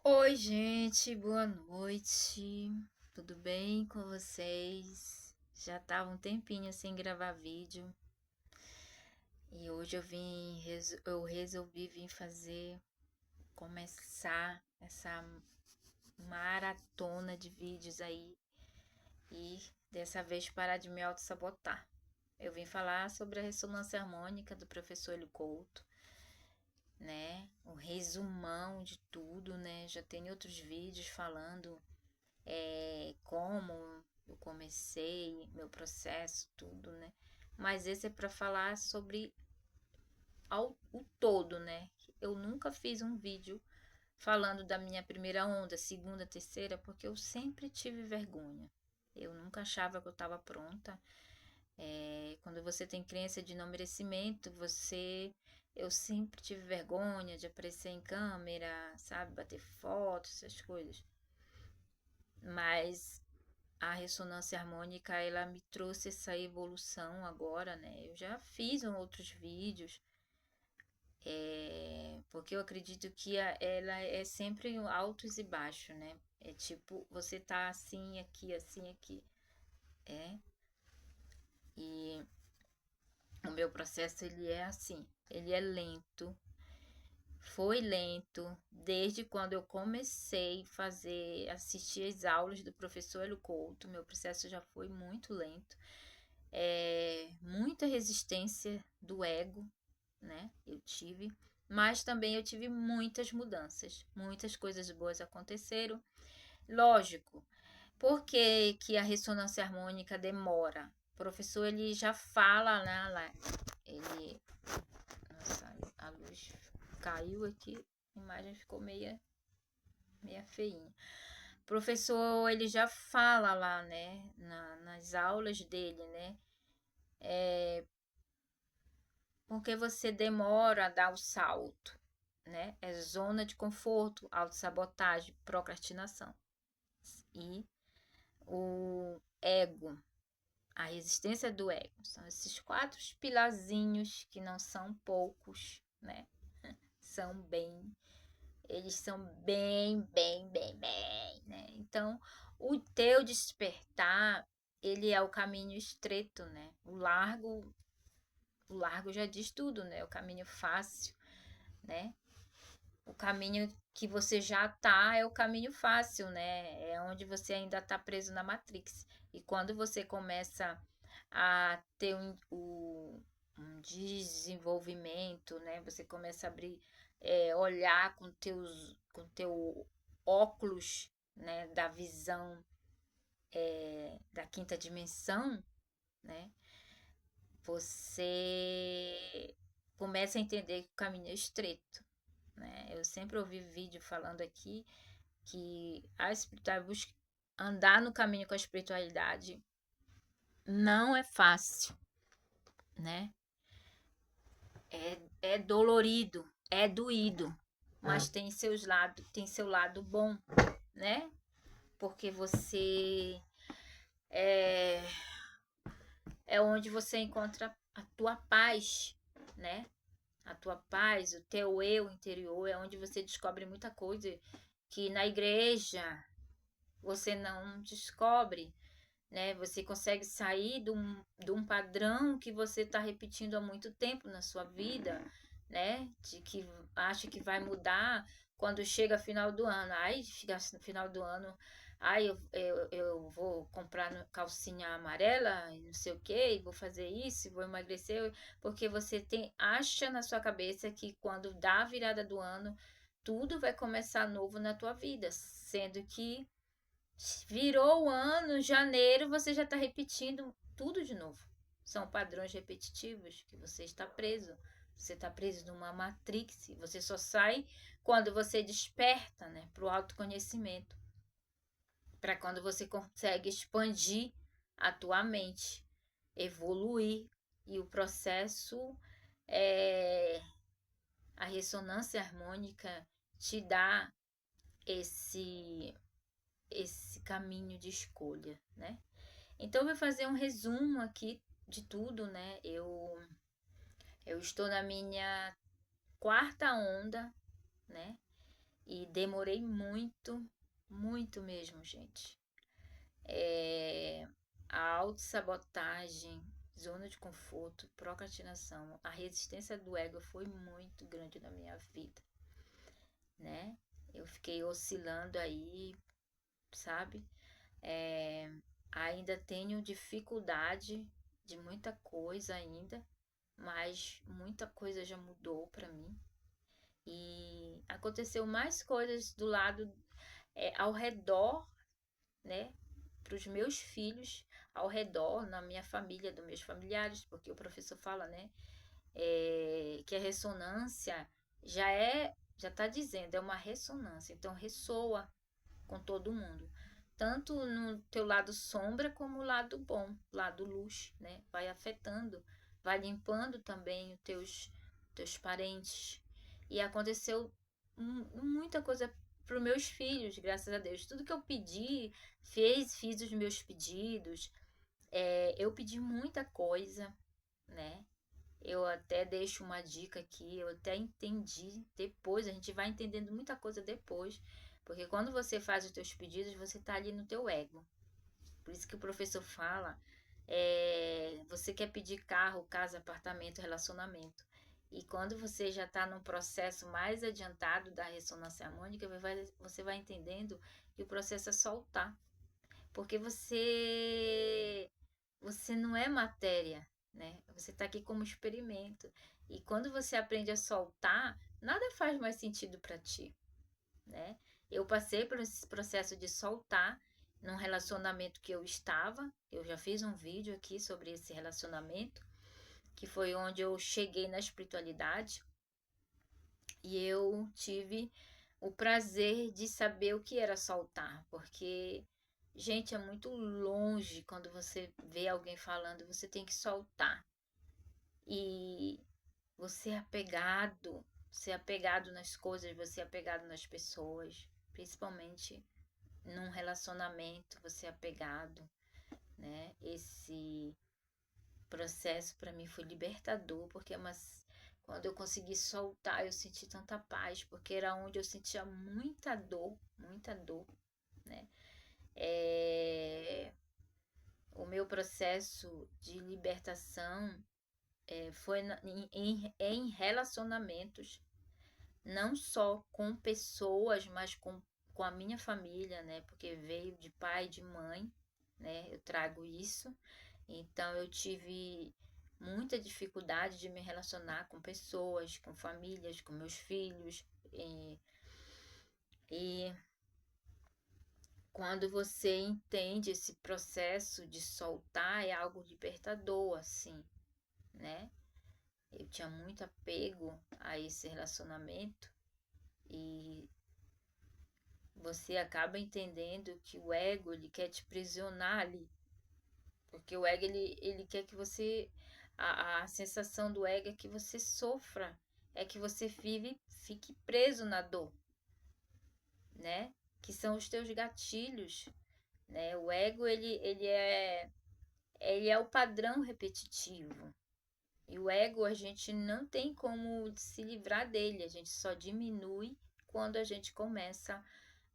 Oi, gente, boa noite. Tudo bem com vocês? Já tava um tempinho sem gravar vídeo e hoje eu resolvi vir começar essa maratona de vídeos aí e dessa vez parar de me auto-sabotar. Eu vim falar sobre a ressonância harmônica do professor Hélio Couto, né? O resumão de tudo, né? Já tem outros vídeos falando como eu comecei, meu processo, tudo, né? Mas esse é para falar sobre o todo, né? Eu nunca fiz um vídeo falando da minha primeira onda, segunda, terceira, porque eu sempre tive vergonha. Eu nunca achava que eu estava pronta. Quando você tem crença de não merecimento, eu sempre tive vergonha de aparecer em câmera, sabe, bater fotos, essas coisas. Mas a ressonância harmônica ela me trouxe essa evolução agora, né? Eu já fiz outros vídeos, porque eu acredito que ela é sempre altos e baixos, né? É tipo, você tá assim, aqui, é. E o meu processo ele é assim, ele é lento, foi lento desde quando eu comecei a assistir as aulas do professor Hélio Couto, meu processo já foi muito lento. Muita resistência do ego, né? Eu tive, mas também eu tive muitas mudanças, muitas coisas boas aconteceram. Lógico, por que a ressonância harmônica demora? O professor ele já fala, né? Ele, nossa, a luz caiu aqui, a imagem ficou meia feinha. O professor ele já fala lá, né? Nas aulas dele, né? Porque você demora a dar o salto, né? É zona de conforto, autossabotagem, procrastinação. E o ego, a resistência do ego. São esses quatro pilarzinhos que não são poucos, né? São bem, eles são bem, né? Então, o teu despertar, ele é o caminho estreito, né? O largo já diz tudo, né? O caminho fácil, né? O caminho que você já tá é o caminho fácil, né? É onde você ainda tá preso na Matrix. E quando você começa a ter um desenvolvimento, né? Você começa a abrir, olhar com teu óculos, né? Da visão, da quinta dimensão, né? Você começa a entender que o caminho é estreito, né? Eu sempre ouvi vídeo falando aqui que andar no caminho com a espiritualidade não é fácil, né? É dolorido, é doído, mas tem seu lado bom, né? Porque você é, é onde você encontra a tua paz, né? A tua paz, o teu eu interior, é onde você descobre muita coisa que na igreja você não descobre, né? Você consegue sair de um padrão que você está repetindo há muito tempo na sua vida, né? De que acha que vai mudar quando chega final do ano. Aí, chega no final do ano, aí eu vou comprar calcinha amarela e não sei o que, vou fazer isso, vou emagrecer, porque você acha na sua cabeça que quando dá a virada do ano, tudo vai começar novo na tua vida, sendo que virou o ano, janeiro, você já está repetindo tudo de novo. São padrões repetitivos que você está preso. Você está preso numa matrix. Você só sai quando você desperta, né, para o autoconhecimento. Para quando você consegue expandir a tua mente, evoluir. E o processo, é, a ressonância harmônica te dá esse caminho de escolha, né? Então eu vou fazer um resumo aqui de tudo, né? Eu estou na minha quarta onda, né? E demorei muito, muito mesmo, gente. É, a autossabotagem, zona de conforto, procrastinação, a resistência do ego foi muito grande na minha vida, né? Eu fiquei oscilando aí, sabe? É, ainda tenho dificuldade de muita coisa ainda, mas muita coisa já mudou para mim. E aconteceu mais coisas do lado, ao redor, né? Para os meus filhos, ao redor, na minha família, dos meus familiares, porque o professor fala, né? Que a ressonância já está dizendo, é uma ressonância, então ressoa com todo mundo. Tanto no teu lado sombra como o lado bom, lado luz, né? Vai afetando, vai limpando também os teus parentes. E aconteceu muita coisa para os meus filhos, graças a Deus. Tudo que eu pedi, fiz os meus pedidos. Eu pedi muita coisa, né? Eu até deixo uma dica aqui, eu até entendi depois, a gente vai entendendo muita coisa depois, porque quando você faz os teus pedidos, você está ali no teu ego. Por isso que o professor fala, você quer pedir carro, casa, apartamento, relacionamento. E quando você já está num processo mais adiantado da ressonância harmônica, você vai entendendo que o processo é soltar. Porque você não é matéria, né? Você está aqui como experimento. E quando você aprende a soltar, nada faz mais sentido para ti, né? Eu passei por esse processo de soltar num relacionamento que eu estava. Eu já fiz um vídeo aqui sobre esse relacionamento, que foi onde eu cheguei na espiritualidade e eu tive o prazer de saber o que era soltar, porque gente, é muito longe quando você vê alguém falando, você tem que soltar. E você é apegado nas coisas, você é apegado nas pessoas, principalmente num relacionamento, você é apegado, né? Esse processo para mim foi libertador, porque quando eu consegui soltar, eu senti tanta paz, porque era onde eu sentia muita dor, né? O meu processo de libertação foi em relacionamentos, não só com pessoas, mas com a minha família, né? Porque veio de pai e de mãe, né? Eu trago isso. Então eu tive muita dificuldade de me relacionar com pessoas, com famílias, com meus filhos. E quando você entende esse processo de soltar, é algo libertador, assim, né? Eu tinha muito apego a esse relacionamento e você acaba entendendo que o ego, ele quer te prisionar ali, porque o ego, ele quer que você, a sensação do ego é que você sofra, é que você fique preso na dor, né? Que são os teus gatilhos, né? O ego, ele é o padrão repetitivo. E o ego, a gente não tem como se livrar dele, a gente só diminui quando a gente começa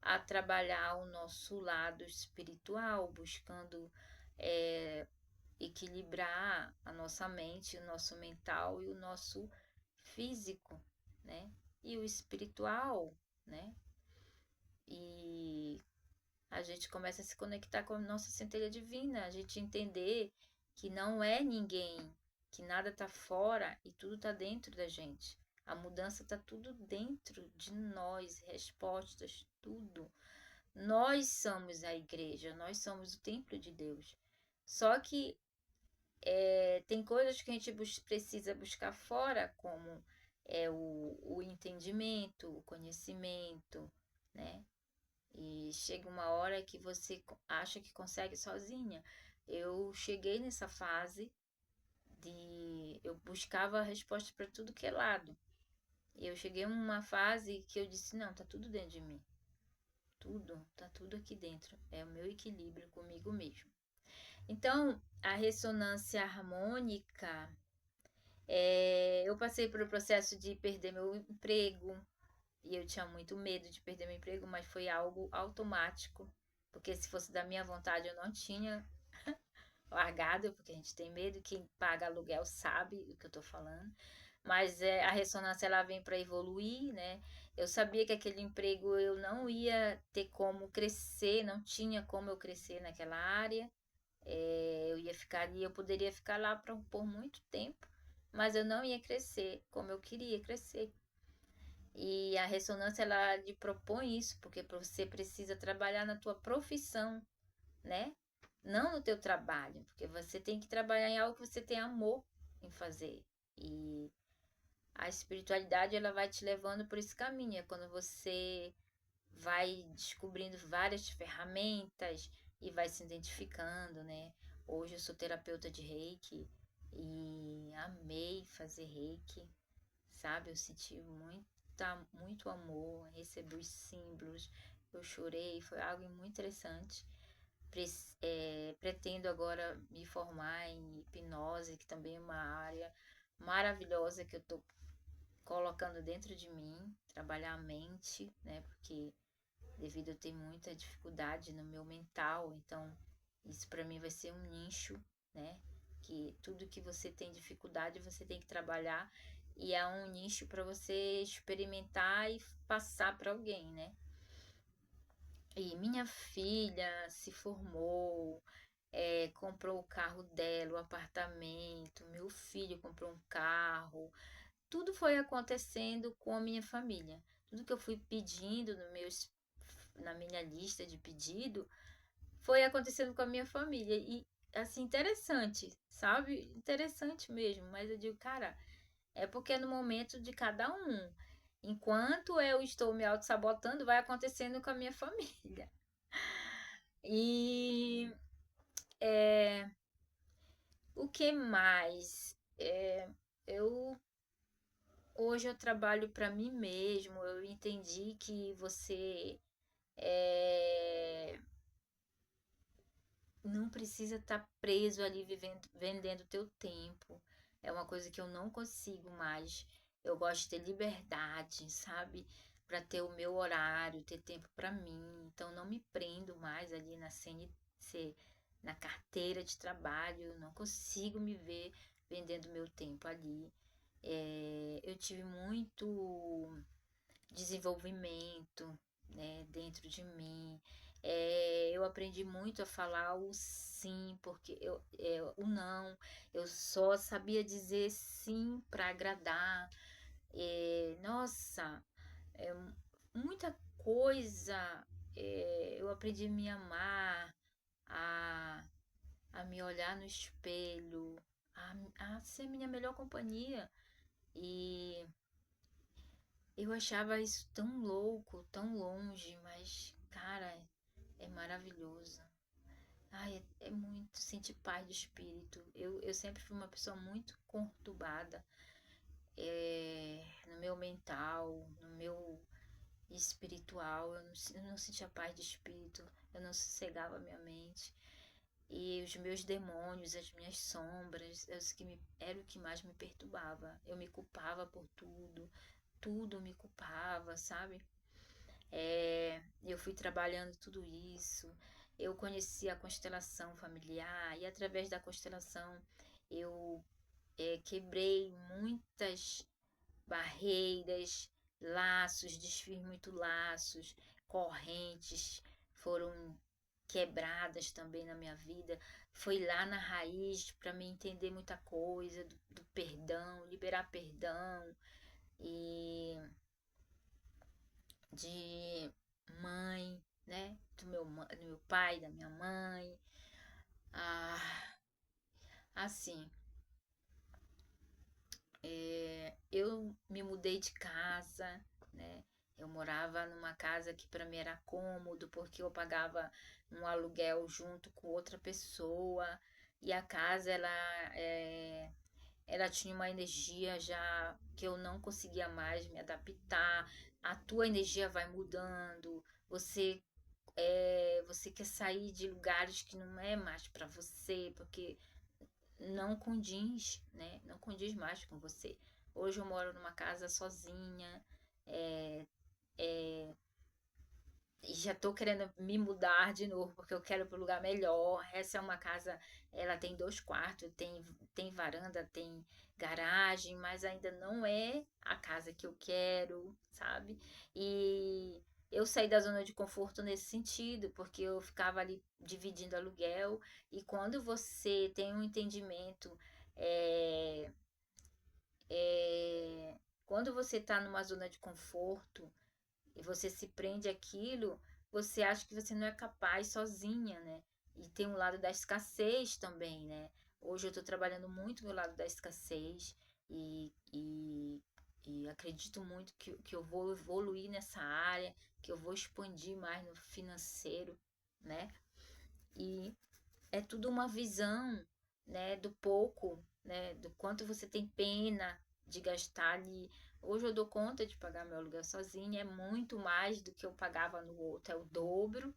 a trabalhar o nosso lado espiritual, buscando equilibrar a nossa mente, o nosso mental e o nosso físico, né? E o espiritual, né? E a gente começa a se conectar com a nossa centelha divina, a gente entender que não é ninguém, que nada está fora e tudo está dentro da gente. A mudança está tudo dentro de nós, respostas, tudo. Nós somos a igreja, nós somos o templo de Deus. Só que tem coisas que a gente precisa buscar fora, como o entendimento, o conhecimento, né? E chega uma hora que você acha que consegue sozinha. Eu cheguei nessa fase eu buscava a resposta para tudo que é lado. E eu cheguei numa fase que eu disse, não, tá tudo dentro de mim. Tá tudo aqui dentro. É o meu equilíbrio comigo mesmo. Então, a ressonância harmônica, eu passei pelo processo de perder meu emprego, E eu tinha muito medo de perder meu emprego, mas foi algo automático, porque se fosse da minha vontade eu não tinha largado, porque a gente tem medo, quem paga aluguel sabe o que eu tô falando. Mas a ressonância ela vem para evoluir, né? Eu sabia que aquele emprego eu não ia ter como crescer, não tinha como eu crescer naquela área. Eu ia ficar ali, eu poderia ficar lá por muito tempo, mas eu não ia crescer como eu queria crescer. E a ressonância ela lhe propõe isso, porque você precisa trabalhar na tua profissão, né? Não no teu trabalho, porque você tem que trabalhar em algo que você tem amor em fazer. E a espiritualidade ela vai te levando por esse caminho, é quando você vai descobrindo várias ferramentas e vai se identificando, né? Hoje eu sou terapeuta de Reiki e amei fazer Reiki, sabe? Eu senti muito amor, recebi os símbolos, eu chorei, foi algo muito interessante. Pretendo agora me formar em hipnose, que também é uma área maravilhosa que eu estou colocando dentro de mim, trabalhar a mente, né? Porque devido a eu ter muita dificuldade no meu mental, então isso para mim vai ser um nicho, né? Que tudo que você tem dificuldade você tem que trabalhar e é um nicho para você experimentar e passar para alguém, né? E minha filha se formou, comprou o carro dela, o apartamento, meu filho comprou um carro, tudo foi acontecendo com a minha família. Tudo que eu fui pedindo na minha lista de pedido foi acontecendo com a minha família. E assim, interessante, sabe? Interessante mesmo. Mas eu digo, cara, é porque é no momento de cada um. Enquanto eu estou me auto-sabotando, vai acontecendo com a minha família. E o que mais? Eu hoje eu trabalho para mim mesmo. Eu entendi que você é, não precisa estar preso ali vendendo teu tempo. É uma coisa que eu não consigo mais. Eu gosto de ter liberdade, sabe? Para ter o meu horário, ter tempo para mim. Então não me prendo mais ali na CNC, na carteira de trabalho. Eu não consigo me ver vendendo meu tempo ali. Eu tive muito desenvolvimento, né, dentro de mim. Eu aprendi muito a falar o sim, porque o não, eu só sabia dizer sim para agradar. Nossa, é, muita coisa. Eu aprendi a me amar, a, a me olhar no espelho, a ser minha melhor companhia. E eu achava isso tão louco, tão longe, mas, cara, é maravilhoso. Ai, é muito sentir paz de espírito. Eu sempre fui uma pessoa muito conturbada, no meu mental, no meu espiritual. Eu não sentia paz de espírito, eu não sossegava minha mente. E os meus demônios, as minhas sombras, era o que mais me perturbava. Eu me culpava por tudo, tudo me culpava, sabe? Eu fui trabalhando tudo isso. Eu conheci a constelação familiar e através da constelação eu quebrei muitas barreiras, laços, desfiz muito laços, correntes foram quebradas também na minha vida. Foi lá na raiz para me entender muita coisa do perdão, liberar perdão e de mãe, né? Do meu pai, da minha mãe. Ah, assim, eu me mudei de casa, né? Eu morava numa casa que para mim era cômodo, porque eu pagava um aluguel junto com outra pessoa. E a casa, ela tinha uma energia já que eu não conseguia mais me adaptar. A tua energia vai mudando, você quer sair de lugares que não é mais para você, porque não condiz, né? Não condiz mais com você. Hoje eu moro numa casa sozinha, já tô querendo me mudar de novo, porque eu quero para um lugar melhor. Essa é uma casa, ela tem 2 quartos, tem varanda, tem garagem, mas ainda não é a casa que eu quero, sabe? E eu saí da zona de conforto nesse sentido, porque eu ficava ali dividindo aluguel, e quando você tem um entendimento, é, quando você está numa zona de conforto, e você se prende àquilo, você acha que você não é capaz sozinha, né? E tem um lado da escassez também, né? Hoje eu estou trabalhando muito no lado da escassez e, e, e acredito muito que eu vou evoluir nessa área, que eu vou expandir mais no financeiro, né? E é tudo uma visão, né, do pouco, né, do quanto você tem pena de gastar ali. Hoje eu dou conta de pagar meu aluguel sozinha, é muito mais do que eu pagava no outro, é o dobro,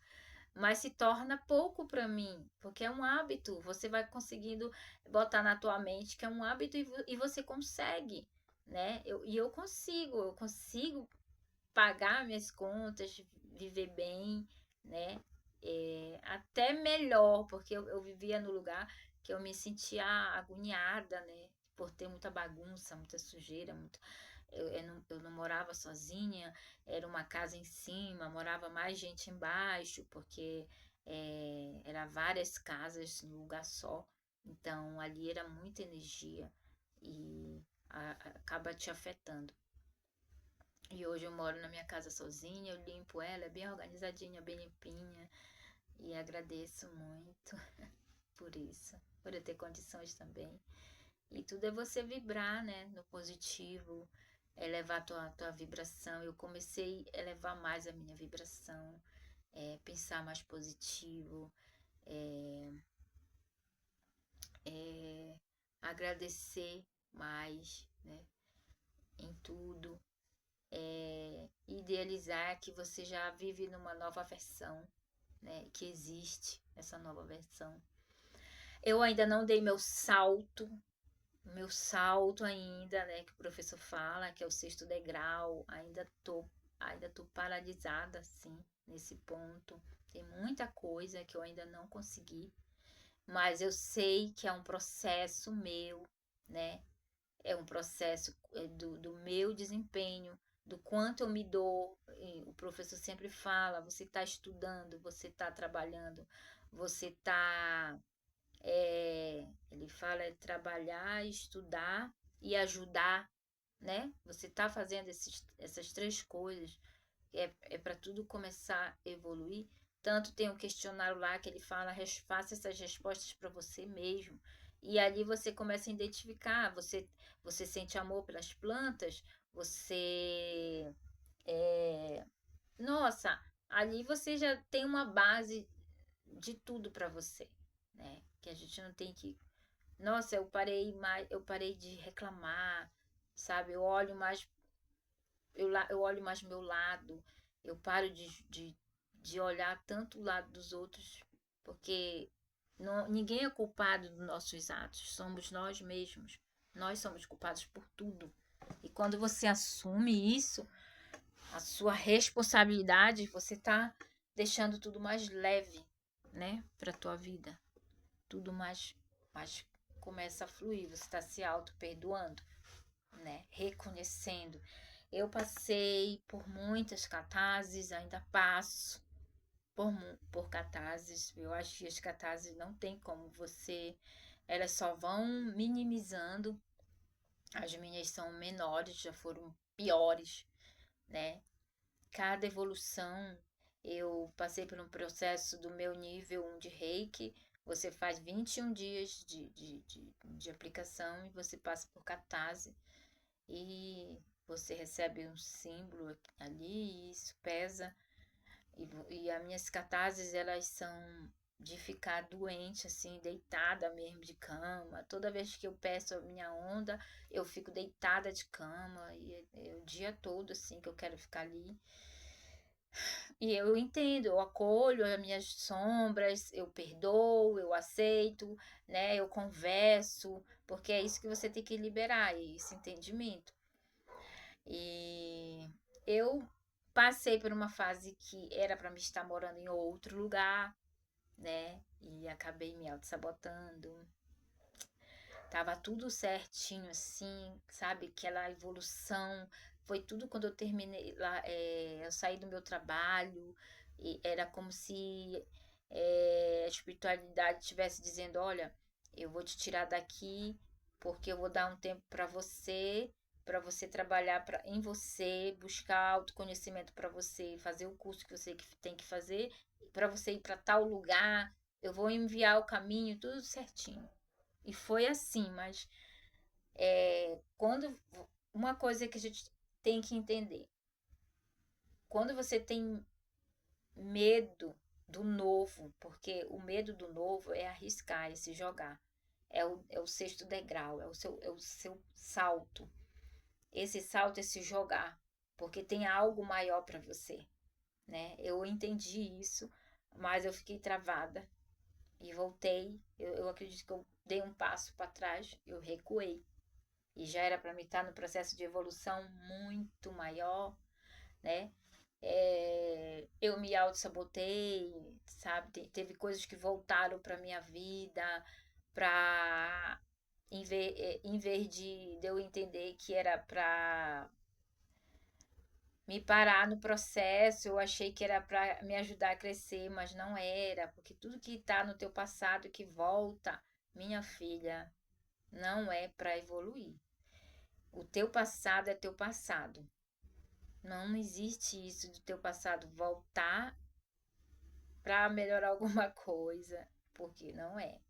mas se torna pouco para mim, porque é um hábito. Você vai conseguindo botar na tua mente que é um hábito e você consegue, né? Eu consigo pagar minhas contas, viver bem, né? Até melhor, porque eu vivia no lugar que eu me sentia agoniada, né? Por ter muita bagunça, muita sujeira, muito... eu não morava sozinha, era uma casa em cima, morava mais gente embaixo, porque era várias casas no lugar só, então ali era muita energia e acaba te afetando. E hoje eu moro na minha casa sozinha, eu limpo ela, é bem organizadinha, bem limpinha. E agradeço muito por isso, por eu ter condições também. E tudo é você vibrar, né, no positivo, elevar tua vibração. Eu comecei a elevar mais a minha vibração, pensar mais positivo, é, agradecer mais, né, em tudo. Idealizar que você já vive numa nova versão, né? Que existe essa nova versão. Eu ainda não dei meu salto ainda, né? Que o professor fala, que é o 6º degrau. Ainda tô paralisada assim nesse ponto. Tem muita coisa que eu ainda não consegui, mas eu sei que é um processo meu, né? É um processo do meu desempenho, do quanto eu me dou. E o professor sempre fala: você está estudando, você está trabalhando, você está. Ele fala trabalhar, estudar e ajudar, né? Você está fazendo essas 3 coisas, é para tudo começar a evoluir. Tanto tem um questionário lá que ele fala, faça essas respostas para você mesmo. E ali você começa a identificar, você sente amor pelas plantas, você. É, nossa, ali você já tem uma base de tudo para você, né? Que a gente não tem que. Nossa, eu parei de reclamar, sabe? Eu olho mais meu lado, eu paro de olhar tanto o lado dos outros, porque ninguém é culpado dos nossos atos, somos nós mesmos. Nós somos culpados por tudo. E quando você assume isso, a sua responsabilidade, você tá deixando tudo mais leve, né, para tua vida. Tudo mais começa a fluir, você está se auto-perdoando, né? Reconhecendo. Eu passei por muitas catarses, ainda passo por catarses. Eu acho que as catarses não tem como você. Elas só vão minimizando. As minhas são menores, já foram piores, né? Cada evolução, eu passei por um processo do meu nível 1 de Reiki. Você faz 21 dias de aplicação e você passa por catarse e você recebe um símbolo ali e isso pesa. E as minhas catarses, elas são de ficar doente, assim, deitada mesmo de cama. Toda vez que eu peço a minha onda, eu fico deitada de cama e é o dia todo, assim, que eu quero ficar ali. E eu entendo, eu acolho as minhas sombras, eu perdoo, eu aceito, né? Eu converso, porque é isso que você tem que liberar, esse entendimento. E eu Passei por uma fase que era para me estar morando em outro lugar, né? E acabei me auto-sabotando. Tava tudo certinho, assim, sabe? Aquela evolução. Foi tudo quando eu terminei lá, eu saí do meu trabalho, e era como se a espiritualidade estivesse dizendo, olha, eu vou te tirar daqui porque eu vou dar um tempo para você trabalhar em você, buscar autoconhecimento para você, fazer o curso que você tem que fazer, para você ir para tal lugar, eu vou enviar o caminho, tudo certinho. E foi assim, mas quando uma coisa que a gente tem que entender, quando você tem medo do novo, porque o medo do novo é arriscar, é se jogar, é o sexto degrau, é o seu salto. Esse salto é se jogar, porque tem algo maior para você, né? Eu entendi isso, mas eu fiquei travada e voltei. Eu acredito que eu dei um passo para trás, eu recuei. E já era para mim estar no processo de evolução muito maior, né? Eu me auto-sabotei, sabe? Teve coisas que voltaram para minha vida, para em vez de eu entender que era para me parar no processo, eu achei que era para me ajudar a crescer, mas não era, porque tudo que está no teu passado que volta, minha filha, não é para evoluir. O teu passado é teu passado. Não existe isso do teu passado voltar para melhorar alguma coisa, porque não é.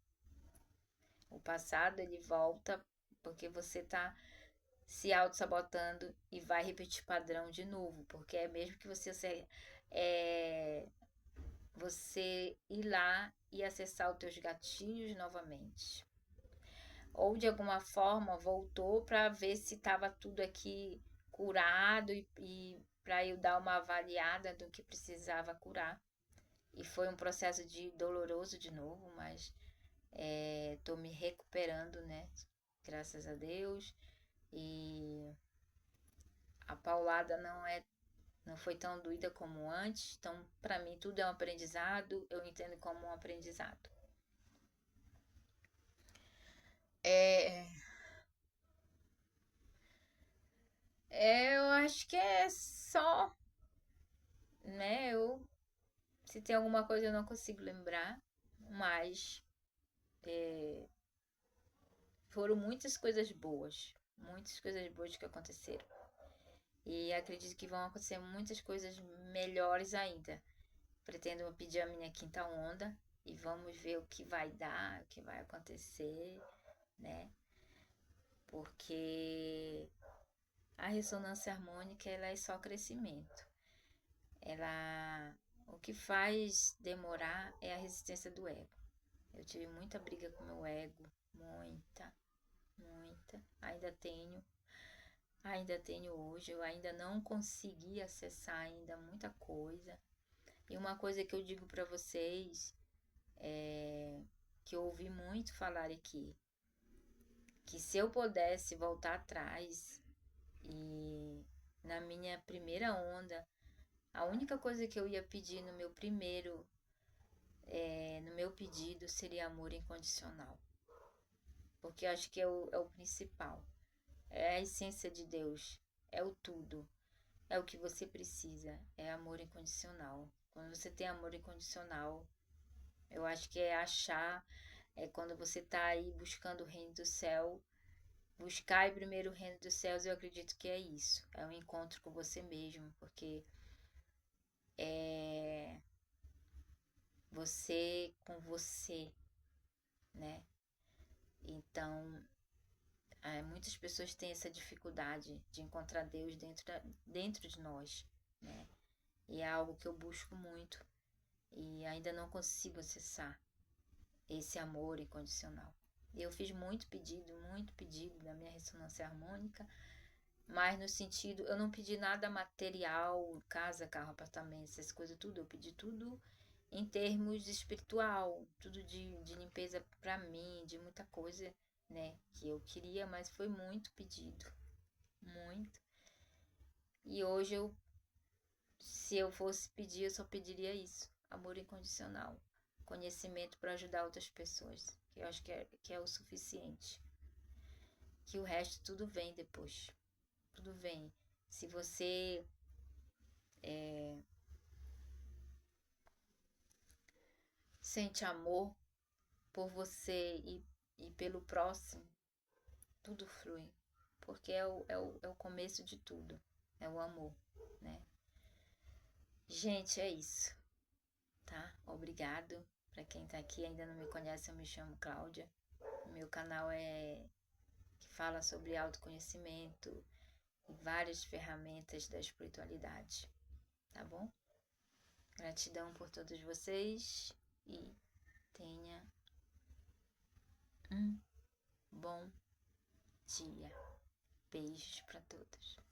O passado ele volta porque você tá se auto-sabotando e vai repetir padrão de novo, porque é mesmo que é, você ir lá e acessar os teus gatilhos novamente. Ou de alguma forma voltou para ver se estava tudo aqui curado e para eu dar uma avaliada do que precisava curar. E foi um processo doloroso de novo, mas tô me recuperando, né? Graças a Deus. E a paulada não foi tão doída como antes. Então, para mim, tudo é um aprendizado. Eu entendo como um aprendizado. É, eu acho que é só, né? Se tem alguma coisa eu não consigo lembrar, mas foram muitas coisas boas que aconteceram. E acredito que vão acontecer muitas coisas melhores ainda. Pretendo pedir a minha quinta onda e vamos ver o que vai dar, o que vai acontecer, né? Porque a ressonância harmônica ela é só crescimento. O que faz demorar é a resistência do ego. Eu tive muita briga com meu ego, muita, muita. Ainda tenho hoje. Eu ainda não consegui acessar ainda muita coisa. E uma coisa que eu digo para vocês que eu ouvi muito falar aqui, que se eu pudesse voltar atrás e na minha primeira onda, a única coisa que eu ia pedir no meu pedido seria amor incondicional. Porque eu acho que é o principal. É a essência de Deus. É o tudo. É o que você precisa. É amor incondicional. Quando você tem amor incondicional, eu acho que quando você está aí buscando o reino do céu, buscar primeiro o reino dos céus, eu acredito que é isso. É um encontro com você mesmo, porque é você com você, né? Então, muitas pessoas têm essa dificuldade de encontrar Deus dentro de nós, né? E é algo que eu busco muito e ainda não consigo acessar esse amor incondicional. Eu fiz muito pedido da minha ressonância harmônica, mas no sentido, eu não pedi nada material, casa, carro, apartamento, essas coisas tudo, eu pedi tudo em termos de espiritual, tudo de limpeza para mim, de muita coisa, né, que eu queria, mas foi muito pedido, muito. E hoje eu se eu fosse pedir, eu só pediria isso: amor incondicional, conhecimento para ajudar outras pessoas, que eu acho que é o suficiente. Que o resto tudo vem depois. Tudo vem. Se você sente amor por você e pelo próximo, tudo flui. Porque é o começo de tudo. É o amor, né? Gente, é isso, tá? Obrigado. Para quem tá aqui e ainda não me conhece, eu me chamo Cláudia. Meu canal que fala sobre autoconhecimento e várias ferramentas da espiritualidade, tá bom? Gratidão por todos vocês e tenha um bom dia. Beijos para todos.